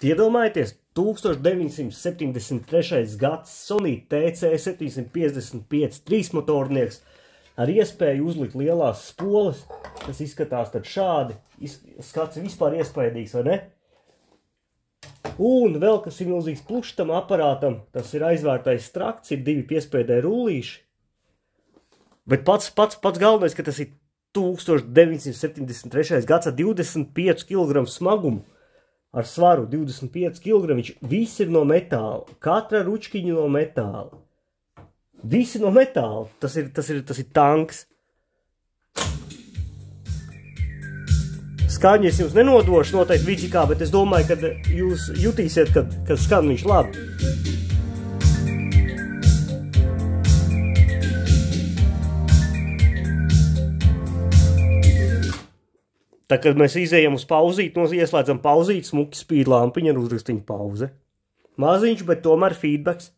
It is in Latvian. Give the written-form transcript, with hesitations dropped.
Iedomājieties, 1973. gads Sony TC 755 trīsmotornieks ar iespēju uzlikt lielās spoles, kas izskatās tad šādi. Skats vispār iespaidīgs, vai ne? Un vēl, kas ir milzīgs plušs tam aparātam, tas ir aizvērtais trakts, ir 2 piespēdēji rullīši. Bet pats galvenais, ka tas ir 1973. gads ar 25 kg smagumu, ar svaru 25 kg, viņš viss ir no metāla, katra ručkiņa no metāla. Visi no metāla, tas ir tanks. Skaņu es jums nenodošu noteikti vidžikā, bet es domāju, ka jūs jutīsiet, kad skan viņš labi. Tā, kad mēs izējam uz pauzīt, ieslēdzam pauzīt, smuki spīd lampiņa ar uzrakstiņu pauze. Maziņš, bet tomēr feedbacks.